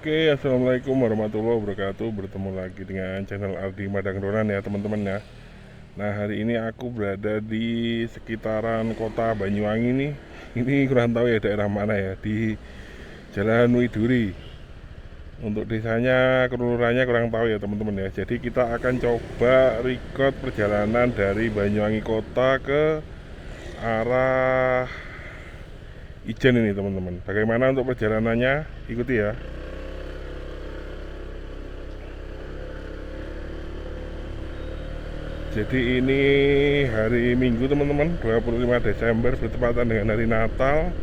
Oke, assalamualaikum warahmatullahi wabarakatuh. Bertemu lagi dengan channel Aldi Madangdonan ya teman-teman ya. Nah, hari ini aku berada di sekitaran kota Banyuwangi nih. Ini kurang tahu ya daerah mana ya, di Jalan Widuri. Untuk desanya, kelurahannya kurang tahu ya teman-teman ya. Jadi kita akan coba record perjalanan dari Banyuwangi kota ke arah Ijen ini teman-teman. Bagaimana untuk perjalanannya? Ikuti ya. Jadi ini hari Minggu teman-teman, 25 Desember bertepatan dengan hari Natal.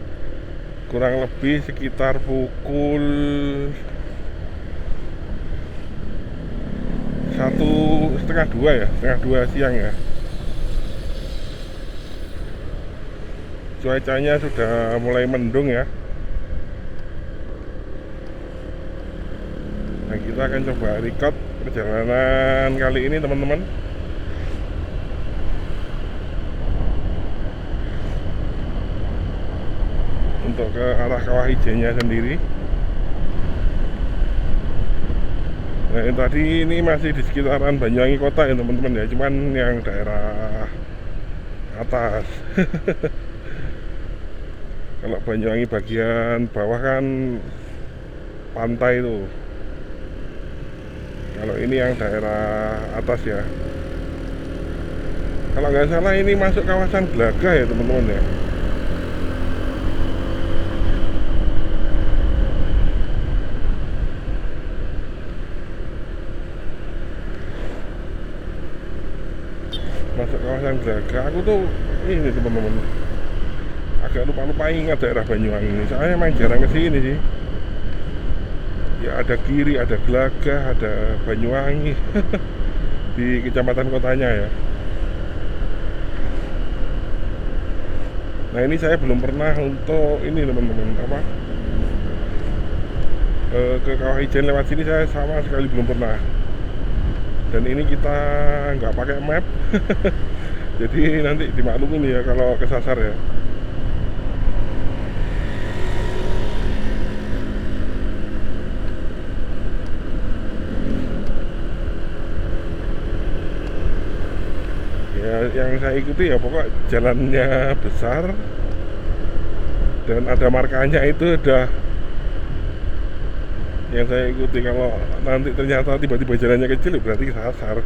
Kurang lebih sekitar pukul 1:30 ya, setengah 2 siang ya. Cuacanya sudah mulai mendung ya. Nah, kita akan coba record perjalanan kali ini teman-teman. Untuk ke arah Kawah Ijennya sendiri. Nah, yang tadi ini masih di sekitaran Banyuwangi kota ya teman-teman ya, cuman yang daerah atas. Kalau Banyuwangi bagian bawah kan pantai itu. Kalau ini yang daerah atas ya. Kalau nggak salah ini masuk kawasan Glagah ya teman-teman ya. Masuk kawasan Glagah. Aku tuh ini teman-teman, agak lupa-lupa ingat daerah Banyuwangi ini. Soalnya emang jarang kesini sih. Ya ada Kiri, ada Glagah, ada Banyuwangi di kecamatan kotanya ya. Nah, ini saya belum pernah untuk ini teman-teman, apa, ke Kawah Ijen lewat sini saya sama sekali belum pernah. Dan ini kita nggak pakai map. Jadi nanti dimaklumin ya kalau kesasar ya. Ya, yang saya ikuti ya pokok jalannya besar dan ada markanya, itu udah yang saya ikuti. Kalau nanti ternyata tiba-tiba jalannya kecil ya berarti kesasar.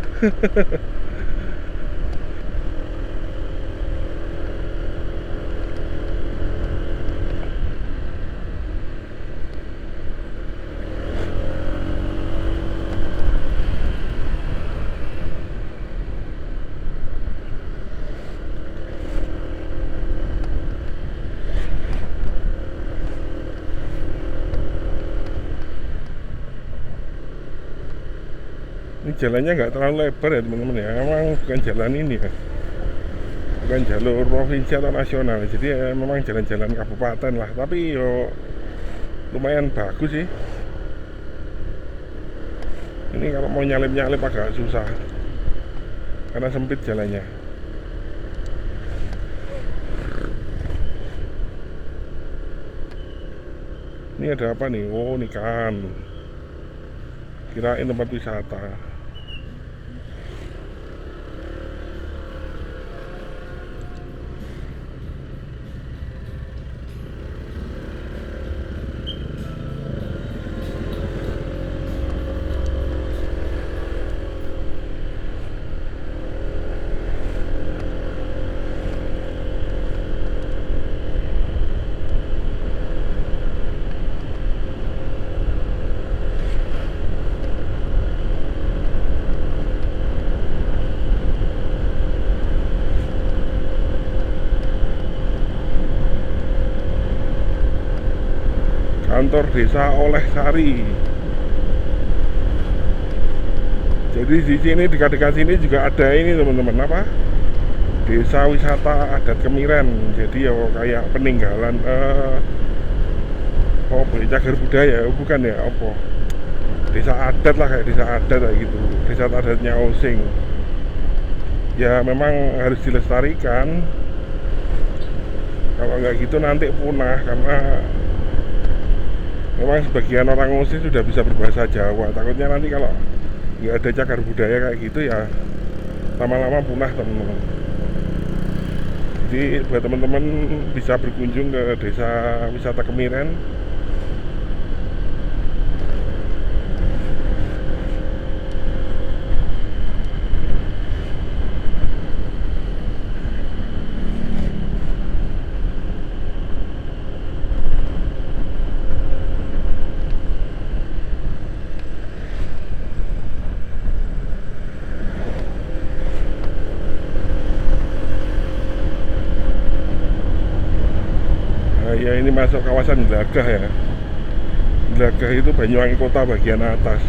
Ini jalannya nggak terlalu lebar ya teman-teman ya. Emang bukan jalan ini ya, bukan jalur provinsi atau nasional. Jadi ya memang jalan-jalan kabupaten lah. Tapi yo lumayan bagus sih. Ini kalau mau nyalip-nyalip agak susah karena sempit jalannya. Ini ada apa nih? Oh, ini kan kirain tempat wisata. Kantor Desa Oleh Sari. Jadi di sini dekat-dekat sini juga ada ini teman-teman, apa, Desa Wisata Adat Kemiren. Jadi ya kayak peninggalan oh, boleh cagar budaya, bukan ya, apa, desa adat lah, kayak desa adat kayak gitu, desa adatnya Osing. Ya memang harus dilestarikan. Kalau nggak gitu nanti punah karena Memang sebagian orang Ngungsi sudah bisa berbahasa Jawa. Takutnya nanti kalau nggak ada cagar budaya kayak gitu ya lama-lama punah teman-teman. Jadi buat teman-teman bisa berkunjung ke desa wisata Kemiren. Nah, ya ini masuk kawasan Glagah ya. Glagah itu Banyuwangi Kota bagian atas.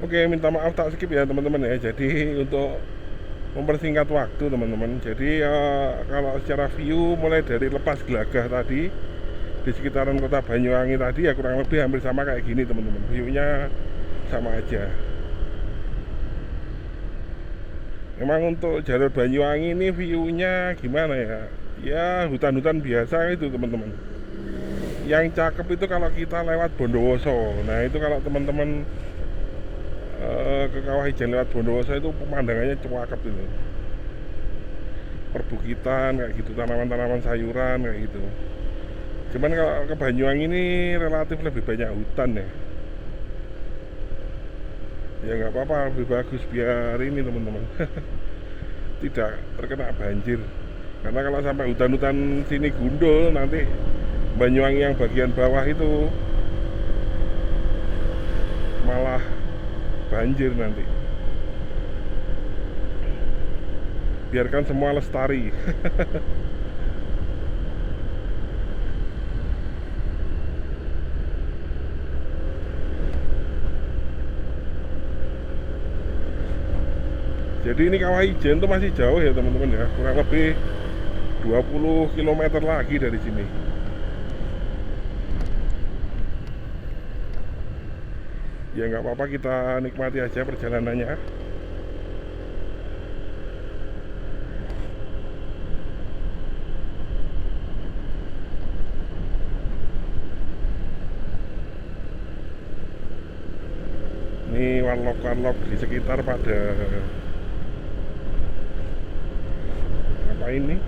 Oke, minta maaf tak skip ya teman-teman ya. Jadi untuk mempersingkat waktu teman-teman. Jadi kalau secara view mulai dari lepas Glagah tadi di sekitaran kota Banyuwangi tadi ya kurang lebih hampir sama kayak gini teman-teman. View-nya sama aja. Memang untuk jalur Banyuwangi ini view-nya gimana ya? Ya hutan-hutan biasa itu teman-teman. Yang cakep itu kalau kita lewat Bondowoso. Nah itu kalau teman-teman ke Kawah Ijen lewat Bondowoso itu pemandangannya cakep itu. Perbukitan kayak gitu, tanaman-tanaman sayuran kayak gitu. Cuman kalau ke Banyuwangi ini relatif lebih banyak hutan ya. Ya nggak apa-apa, lebih bagus biar ini teman-teman tidak terkena banjir. Karena kalau sampai hutan-hutan sini gundul nanti Banyuwangi yang bagian bawah itu malah banjir nanti. Biarkan semua lestari. Jadi ini Kawah Ijen itu masih jauh ya teman-teman ya, kurang lebih 20 km lagi dari sini. Ya nggak apa-apa, kita nikmati aja perjalanannya. Ini warlock-warlock di sekitar pada apa ini?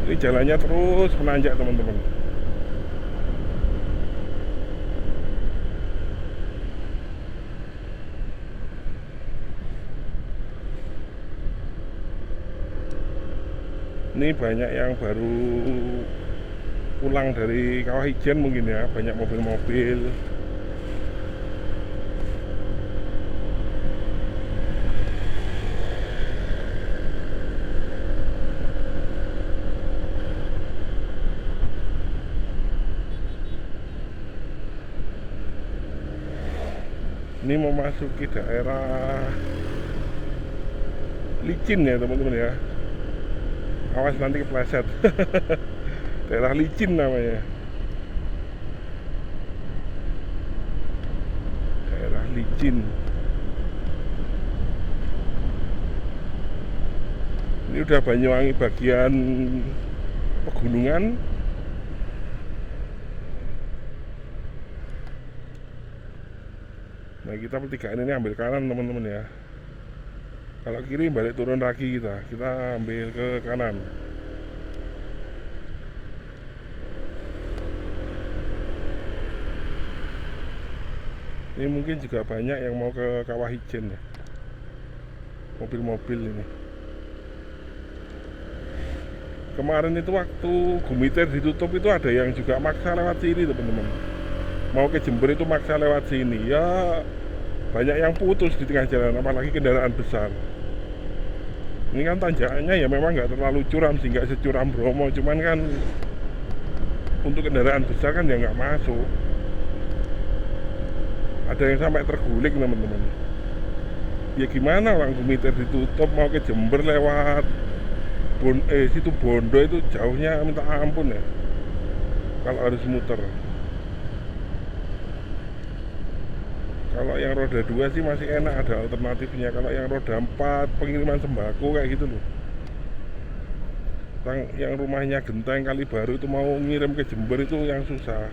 Ini jalannya terus menanjak teman-teman. Ini banyak yang baru pulang dari Kawah Ijen mungkin ya, banyak mobil-mobil. Ini memasuki daerah licin ya teman-teman ya. Awas nanti kepleset. Daerah licin namanya. Daerah licin. Ini udah Banyuwangi bagian pegunungan. Nah kita pertigaan ini ambil kanan teman-teman ya. Kalau kiri balik turun lagi, kita ambil ke kanan. Ini mungkin juga banyak yang mau ke Kawah Ijen ya, mobil-mobil ini. Kemarin itu waktu Gumiter ditutup itu ada yang juga maksa lewat sini teman-teman. Mau ke Jember itu maksa lewat sini. Ya banyak yang putus di tengah jalan, apalagi kendaraan besar. Ini kan tanjakannya ya memang nggak terlalu curam sih, nggak securam Bromo. Cuman kan untuk kendaraan besar kan ya nggak masuk. Ada yang sampai terguling teman-teman. Ya gimana orang Gumiter ditutup mau ke Jember lewat situ Bondo itu jauhnya minta ampun ya kalau harus muter. Kalau yang roda 2 sih masih enak, ada alternatifnya. Kalau yang roda 4 pengiriman sembako kayak gitu loh, yang rumahnya Genteng Kalibaru itu mau ngirim ke Jember itu yang susah.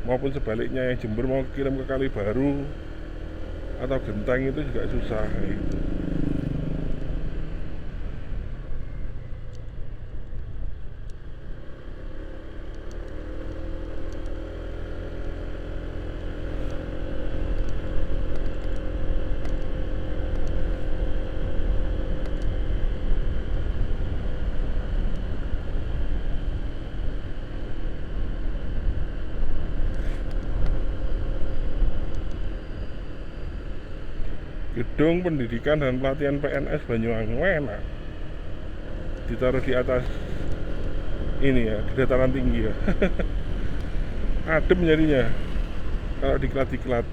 Maupun sebaliknya yang Jember mau kirim ke Kalibaru atau Genteng itu juga susah gitu. Gedung Pendidikan dan Pelatihan PNS Banyuwangi enak, ditaruh di atas ini ya, di dataran tinggi ya. Adem jadinya kalau diklat-diklat.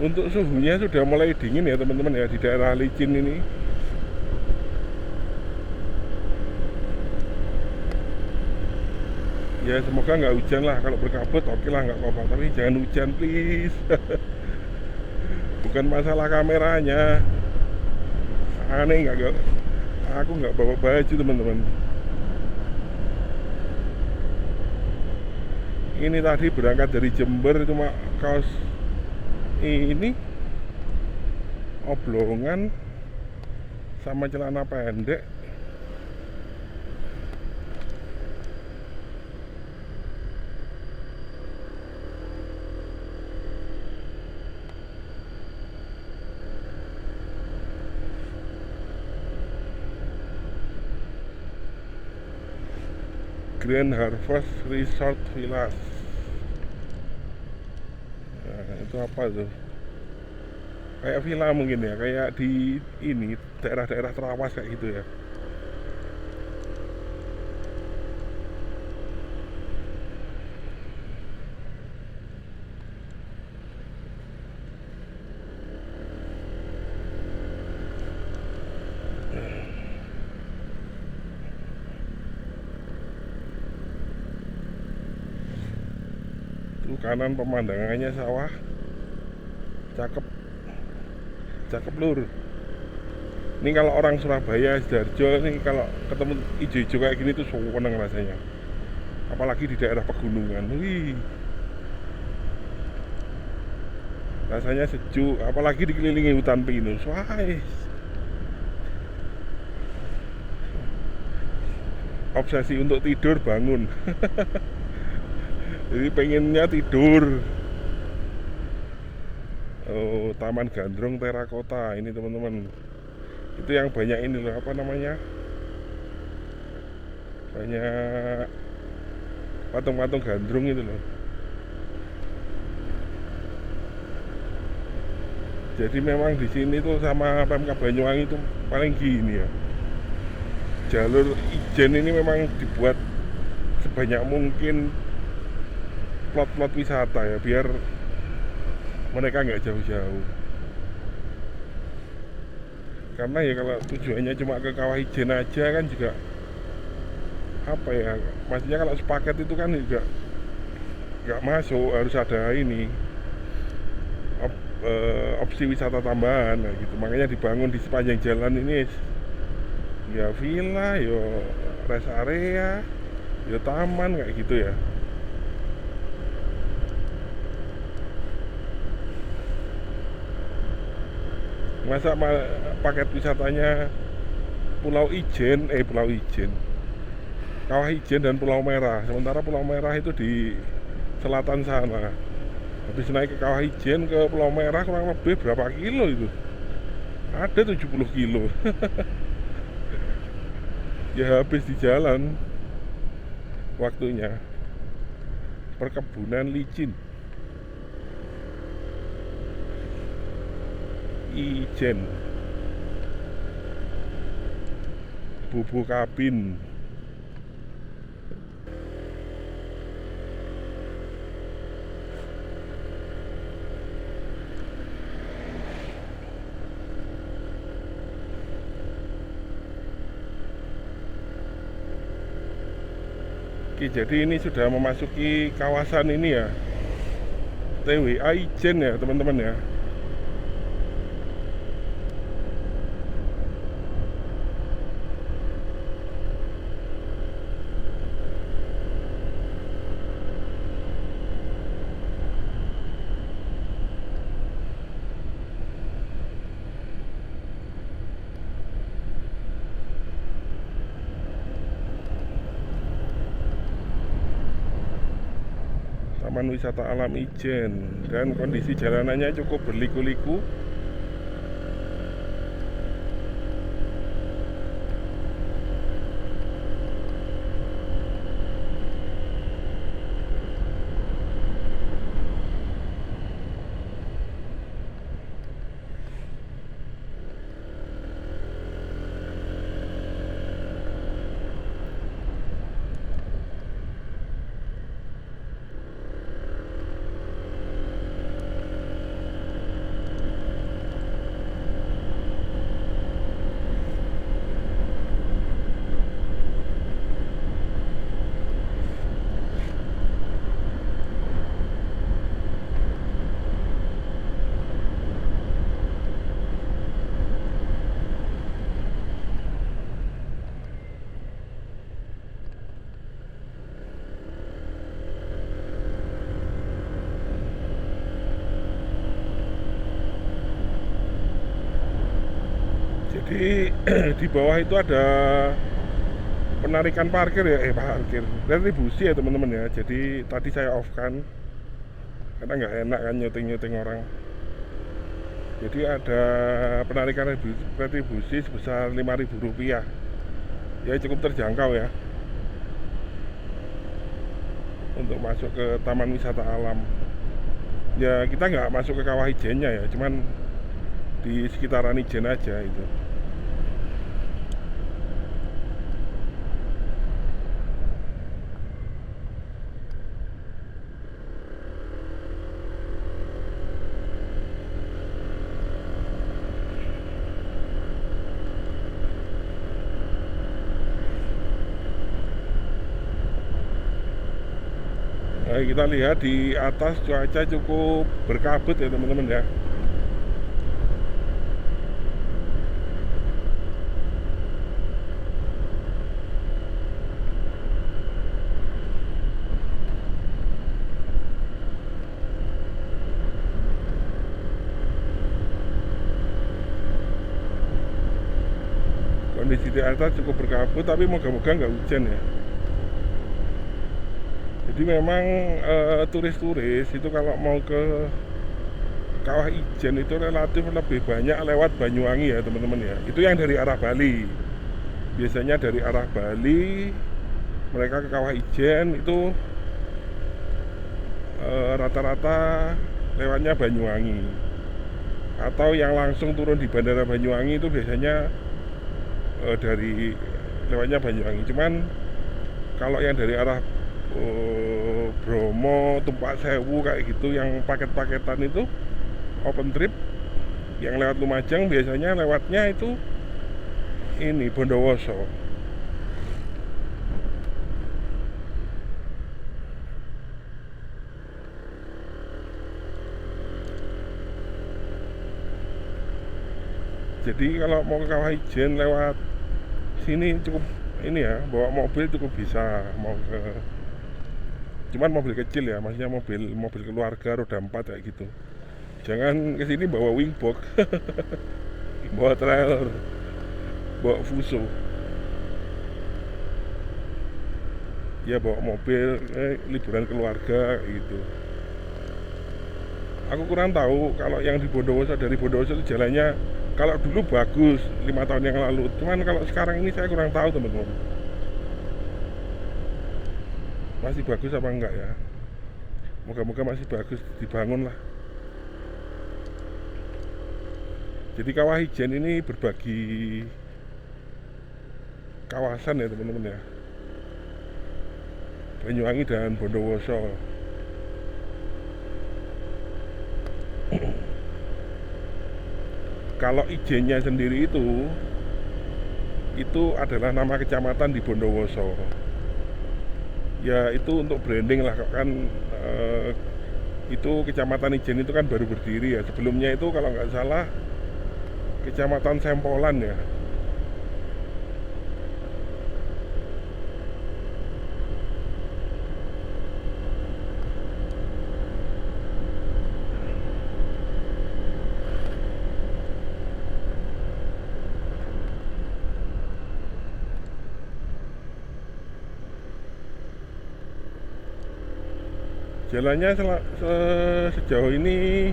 Untuk suhunya sudah mulai dingin ya teman-teman ya di daerah licin ini. Ya semoga nggak hujan lah, kalau berkabut oke lah nggak apa-apa, tapi jangan hujan please. Bukan masalah kameranya, aneh nggak, aku nggak bawa baju teman-teman. Ini tadi berangkat dari Jember cuma kaos ini oblongan sama celana pendek. Grand Harvest Resort Villas. Nah, itu apa tuh? Kayak villa mungkin ya, kayak di ini daerah-daerah terawas kayak gitu ya. Tuh kanan pemandangannya sawah, cakep, cakep lur. Ini kalau orang Surabaya, Sidoarjo ini kalau ketemu ijo-ijo kayak gini tuh seneng rasanya. Apalagi di daerah pegunungan. Wih. Rasanya sejuk, apalagi dikelilingi hutan pinus. Wah. Obsesi untuk tidur bangun. Jadi pengennya tidur. Oh, Taman Gandrung Terakota ini teman-teman. Itu yang banyak ini loh, apa namanya? Banyak patung-patung gandrung itu loh. Jadi memang di sini tuh sama Pemkab Banyuwangi itu paling gini ya. Jalur Ijen ini memang dibuat sebanyak mungkin plot-plot wisata ya, biar mereka nggak jauh-jauh. Karena ya kalau tujuannya cuma ke Kawah Ijen aja kan juga apa ya, maksudnya kalau sepaket itu kan juga nggak masuk, harus ada ini opsi wisata tambahan nah gitu. Makanya dibangun di sepanjang jalan ini ya villa, yo rest area, yo taman kayak gitu ya. Masa paket wisatanya Pulau Ijen, Kawah Ijen dan Pulau Merah. Sementara Pulau Merah itu di selatan sana. Habis naik ke Kawah Ijen ke Pulau Merah kurang lebih berapa kilo itu? Ada 70 kilo. Ya habis di jalan waktunya. Perkebunan licin Ijen, Bubuk Kabin. Oke, jadi ini sudah memasuki kawasan ini ya, TWA Ijen ya teman-teman ya. Taman Wisata Alam Ijen, dan kondisi jalanannya cukup berliku-liku. Jadi di bawah itu ada penarikan parkir ya, retribusi ya teman-teman ya. Jadi tadi saya off kan, karena nggak enak kan nyuting orang. Jadi ada penarikan retribusi sebesar Rp5.000. Ya cukup terjangkau ya untuk masuk ke Taman Wisata Alam. Ya kita nggak masuk ke Kawah Ijennya ya, cuman di sekitaran Ijen aja itu. Nah, kita lihat di atas cuaca cukup berkabut ya teman-teman ya. Kondisi di atas cukup berkabut, tapi moga-moga nggak hujan ya. Jadi memang turis-turis itu kalau mau ke Kawah Ijen itu relatif lebih banyak lewat Banyuwangi ya teman-teman ya. Itu yang dari arah Bali. Biasanya dari arah Bali mereka ke Kawah Ijen itu rata-rata lewatnya Banyuwangi. Atau yang langsung turun di Bandara Banyuwangi itu biasanya dari lewatnya Banyuwangi. Cuman kalau yang dari arah Bromo, Tumpak Sewu kayak gitu yang paket-paketan itu open trip yang lewat Lumajang biasanya lewatnya itu ini Bondowoso. Jadi kalau mau ke Kawah Ijen lewat sini cukup ini ya, bawa mobil cukup bisa mau ke, cuman mobil kecil ya, maksudnya mobil keluarga roda 4 kayak gitu. Jangan kesini bawa wingbox. bawa trailer, bawa fuso, ya bawa mobil, liburan keluarga gitu. Aku kurang tahu kalau yang di Bondowoso, dari Bondowoso itu jalannya kalau dulu bagus 5 tahun yang lalu, cuman kalau sekarang ini saya kurang tahu teman-teman, masih bagus apa enggak ya. Moga-moga masih bagus, dibangun lah. Jadi Kawah Ijen ini berbagi kawasan ya teman-teman ya, Banyuwangi dan Bondowoso. Kalau Ijennya sendiri itu adalah nama kecamatan di Bondowoso. Ya itu untuk branding lah kan, itu kecamatan Ijen itu kan baru berdiri ya. Sebelumnya itu kalau nggak salah kecamatan Sempolan ya. Jalannya sejauh ini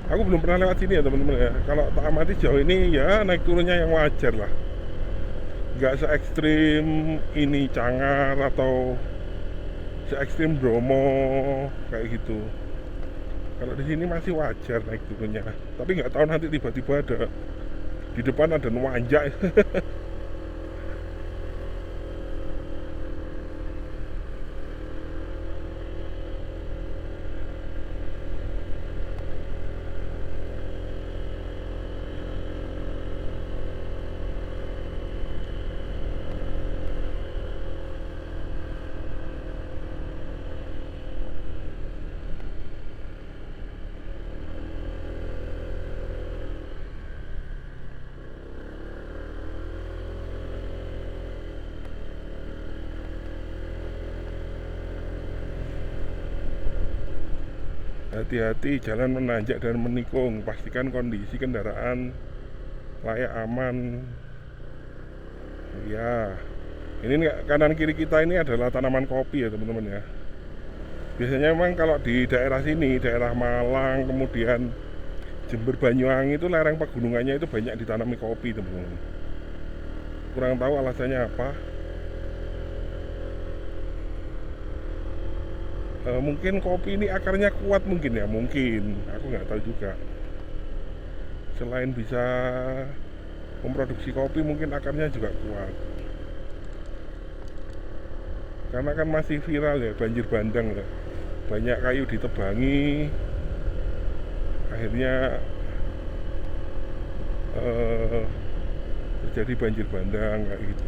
aku belum pernah lewat sini ya teman-teman ya. Kalau tak amati sejauh ini ya naik turunnya yang wajar lah, nggak se ekstrim ini Cangar atau se ekstrim Bromo kayak gitu. Kalau di sini masih wajar naik turunnya, tapi nggak tahu nanti tiba-tiba ada di depan ada nuanjak. Hati-hati jalan menanjak dan menikung, pastikan kondisi kendaraan layak aman. Ya, ini kanan kiri kita ini adalah tanaman kopi ya teman-teman ya. Biasanya memang kalau di daerah sini, daerah Malang, kemudian Jember, Banyuwangi itu lereng pegunungannya itu banyak ditanami kopi teman-teman. Kurang tahu alasannya apa. Mungkin kopi ini akarnya kuat mungkin ya, mungkin aku nggak tahu juga. Selain bisa memproduksi kopi, mungkin akarnya juga kuat. Karena kan masih viral ya, banjir bandang ya, banyak kayu ditebangi, akhirnya terjadi banjir bandang kayak gitu.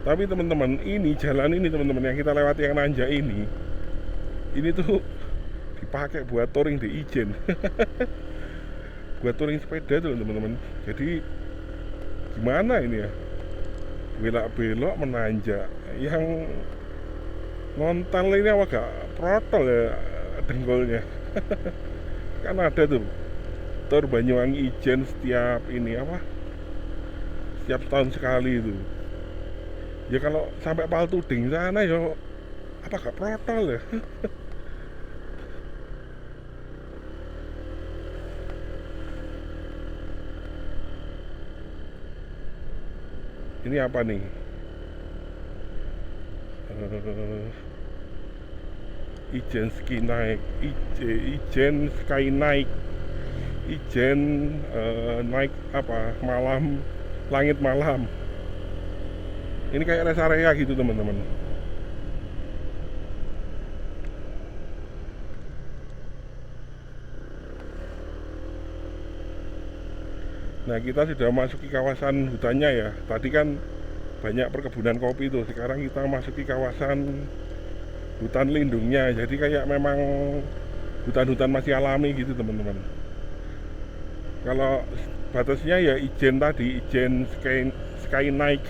Tapi teman-teman, ini jalan ini teman-teman yang kita lewati yang nanjak ini tuh dipakai buat touring di Ijen. Buat touring sepeda tuh teman-teman. Jadi gimana ini ya, belok-belok menanjak, yang nonton ini agak protol ya dengkulnya. Kan ada tuh Tour Banyuwangi Ijen setiap ini apa, setiap tahun sekali itu. Ya kalau sampai Paltuding sana ya apa gak protol ya. Ini apa nih? Ijen Ski Naik, Ijen Sky Naik, Ijen naik apa malam, langit malam. Ini kayak rest area gitu teman-teman. Nah kita sudah masuki kawasan hutannya ya. Tadi kan banyak perkebunan kopi tuh. Sekarang kita masuki kawasan hutan lindungnya, jadi kayak memang hutan-hutan masih alami gitu teman-teman. Kalau batasnya ya ijen tadi, ijen sky night.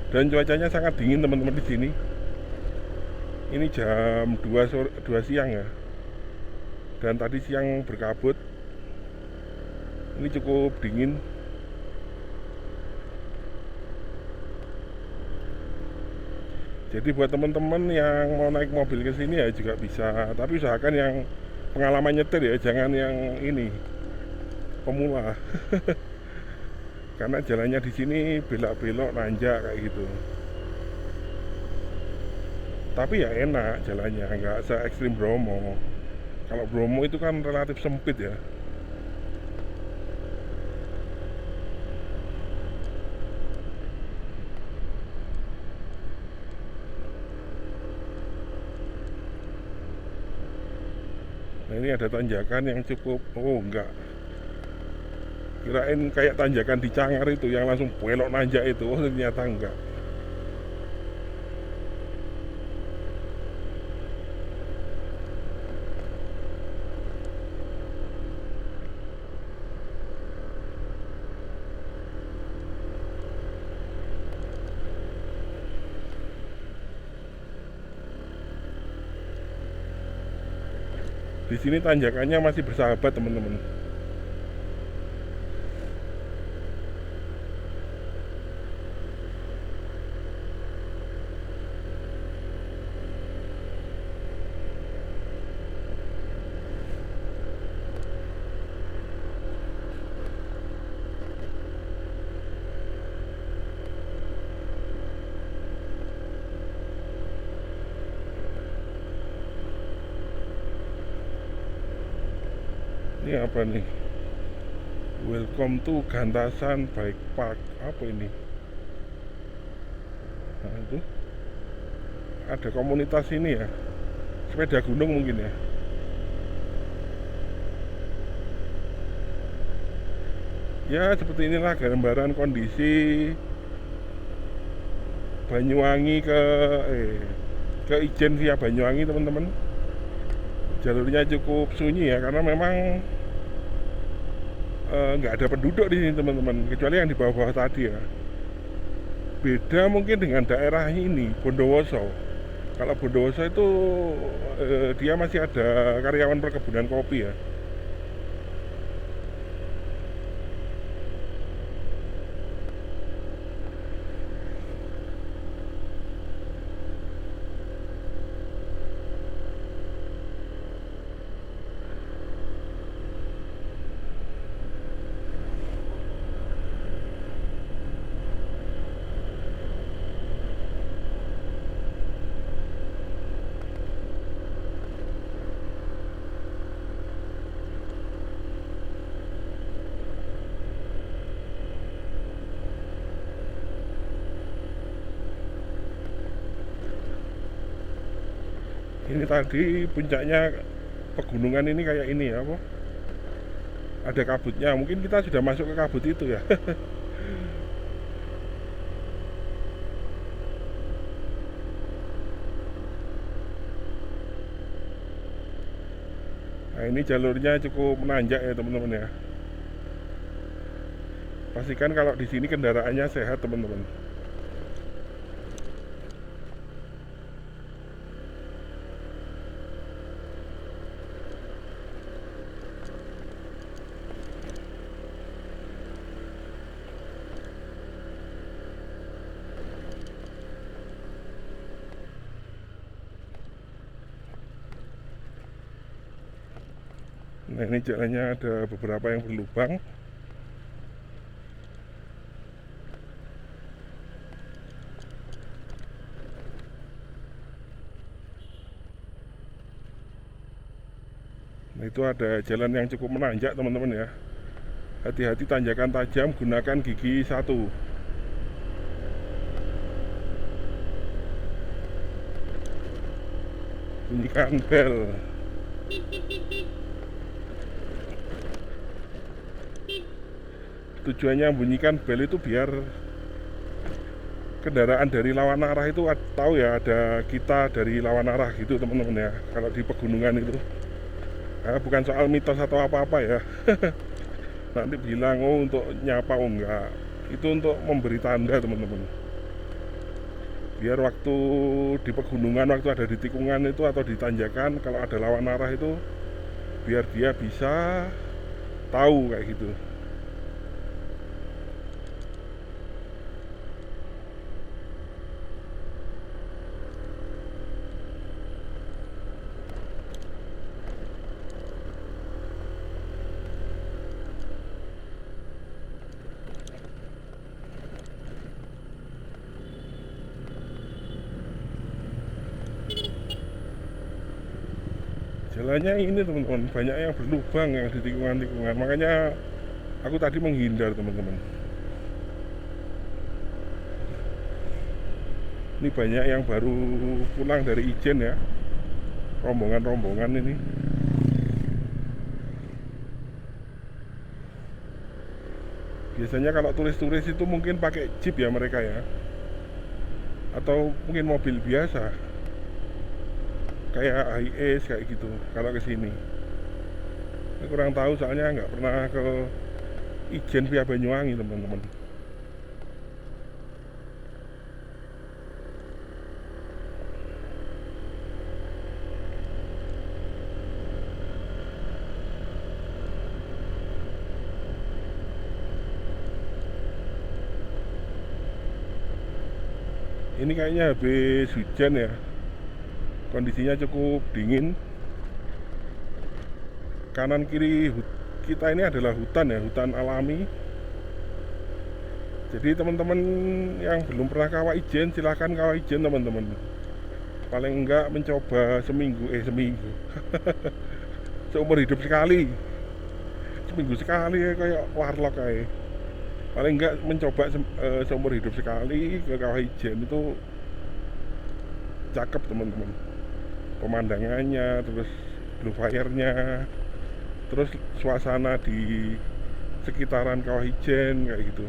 Dan cuacanya sangat dingin teman-teman di sini. Ini jam 2 siang ya. Dan tadi siang berkabut. Ini cukup dingin. Jadi buat teman-teman yang mau naik mobil ke sini ya juga bisa, tapi usahakan yang pengalaman nyetir ya, jangan yang ini pemula. Karena jalannya di sini belok-belok nanjak kayak gitu. Tapi ya enak jalannya, nggak se ekstrim Bromo. Kalau Bromo itu kan relatif sempit ya. Nah ini ada tanjakan yang cukup, oh enggak, kirain kayak tanjakan di Cangar itu yang langsung belok nanjak itu, oh ternyata enggak. Di sini tanjakannya masih bersahabat teman-teman. Ini apa nih? Welcome to Gantasan Bike Park. Apa ini? Nah itu ada komunitas ini ya, sepeda gunung mungkin ya. Ya seperti inilah gambaran kondisi Banyuwangi ke Ijen via Banyuwangi teman-teman. Jalurnya cukup sunyi ya, karena memang nggak ada penduduk di sini teman-teman, kecuali yang di bawah-bawah tadi ya. Beda mungkin dengan daerah ini Bondowoso. Kalau Bondowoso itu dia masih ada karyawan perkebunan kopi ya. Ini tadi puncaknya pegunungan ini kayak ini ya, apa? Ada kabutnya. Mungkin kita sudah masuk ke kabut itu ya. Nah, ini jalurnya cukup menanjak ya teman-teman ya. Pastikan kalau di sini kendaraannya sehat teman-teman. Nah ini jalannya ada beberapa yang berlubang. Nah itu ada jalan yang cukup menanjak teman-teman ya. Hati-hati tanjakan tajam, gunakan gigi 1. Bunyikan bel. Tujuannya bunyikan bel itu biar kendaraan dari lawan arah itu tahu ya, ada kita dari lawan arah gitu teman-teman ya, kalau di pegunungan itu. Bukan soal mitos atau apa-apa ya. Nanti bilang oh untuk nyapa, oh enggak, itu untuk memberi tanda teman-teman, biar waktu di pegunungan, waktu ada di tikungan itu atau di tanjakan, kalau ada lawan arah itu biar dia bisa tahu kayak gitu. Jalannya ini teman-teman, banyak yang berlubang yang di tikungan-tikungan, makanya aku tadi menghindar teman-teman. Ini banyak yang baru pulang dari Ijen ya, rombongan-rombongan ini. Biasanya kalau turis-turis itu mungkin pakai jeep ya mereka ya, atau mungkin mobil biasa kayak HiAce kayak gitu kalau ke sini. Saya kurang tahu soalnya nggak pernah ke Ijen via Banyuwangi teman-teman. Ini kayaknya habis hujan ya, kondisinya cukup dingin. Kanan kiri kita ini adalah hutan ya, hutan alami. Jadi teman-teman yang belum pernah kawah Ijen, silahkan kawah Ijen teman-teman. Paling enggak mencoba seminggu seumur hidup sekali, seminggu sekali ya, kayak warlock kayak. Paling enggak mencoba seumur hidup sekali ke kawah Ijen. Itu cakep teman-teman, pemandangannya, terus blue fire-nya, terus suasana di sekitaran kawah Ijen kayak gitu.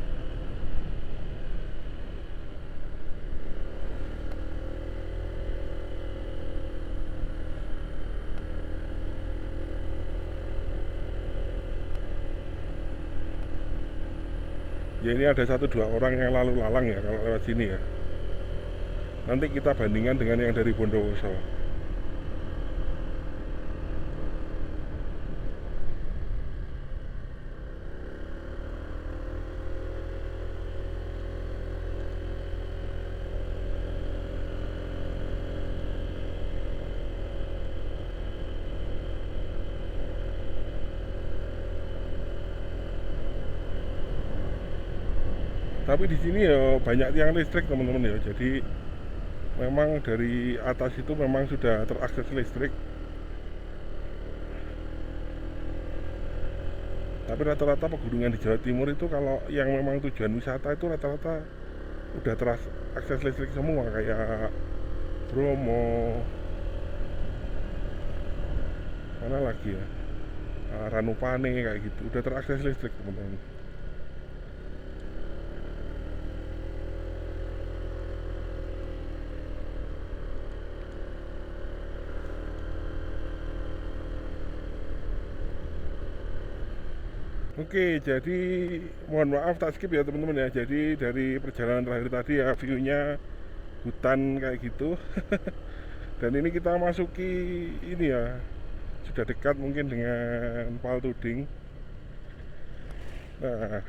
Ya ini ada 1-2 orang yang lalu lalang ya kalau lewat sini ya. Nanti kita bandingkan dengan yang dari Bondowoso. Tapi di sini ya banyak tiang listrik teman-teman ya. Jadi memang dari atas itu memang sudah terakses listrik. Tapi rata-rata pegunungan di Jawa Timur itu kalau yang memang tujuan wisata itu rata-rata udah terakses listrik semua, kayak Bromo, mana lagi ya, Ranupane kayak gitu, udah terakses listrik teman-teman. Oke, jadi mohon maaf tak skip ya teman-teman ya. Jadi dari perjalanan terakhir tadi ya view-nya hutan kayak gitu. Dan ini kita masuki ini ya, sudah dekat mungkin dengan Pal Tuding. Nah,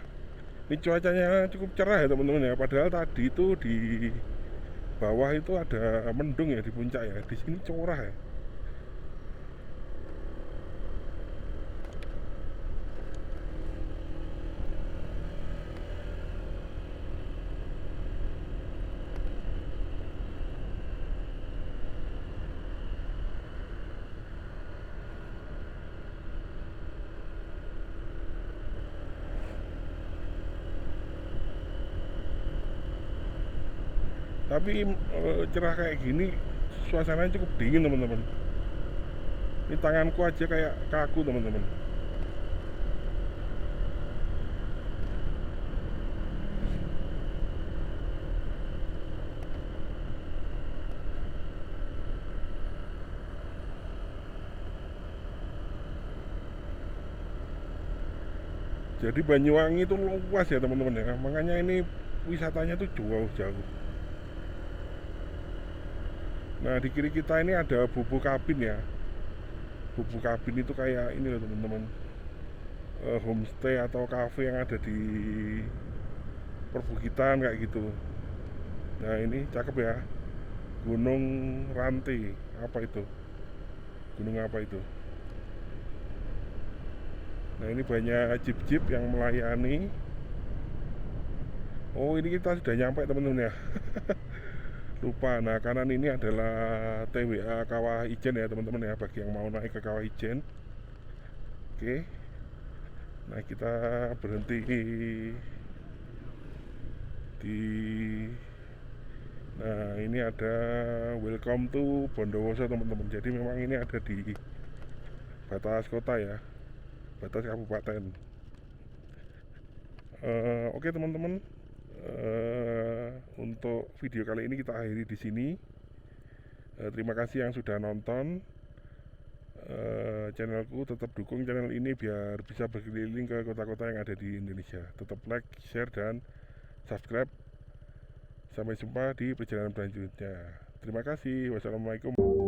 ini cuacanya cukup cerah ya teman-teman ya. Padahal tadi itu di bawah itu ada mendung ya di puncak ya. Di sini cerah ya. Tapi cerah kayak gini, suasananya cukup dingin teman-teman. Ini tanganku aja kayak kaku teman-teman. Jadi Banyuwangi itu luas ya teman-teman ya, makanya ini wisatanya tuh jauh-jauh. Nah di kiri kita ini ada Bubuk Kabin ya. Bubuk Kabin itu kayak ini loh teman-teman, homestay atau cafe yang ada di perbukitan kayak gitu. Nah ini cakep ya, Gunung Ranti. Apa itu? Gunung apa itu? Nah ini banyak jeep-jeep yang melayani. Oh ini kita sudah nyampe teman-teman ya. Lupa. Nah kanan ini adalah TWA Kawah Ijen ya teman-teman ya, bagi yang mau naik ke Kawah Ijen. Oke. Nah kita berhenti di, nah ini ada welcome to Bondowoso teman-teman. Jadi memang ini ada di batas kota ya, batas kabupaten. Oke teman-teman, untuk video kali ini kita akhiri di sini. Terima kasih yang sudah nonton. Channelku, tetap dukung channel ini biar bisa berkeliling ke kota-kota yang ada di Indonesia. Tetap like, share, dan subscribe. Sampai jumpa di perjalanan selanjutnya. Terima kasih. Wassalamualaikum.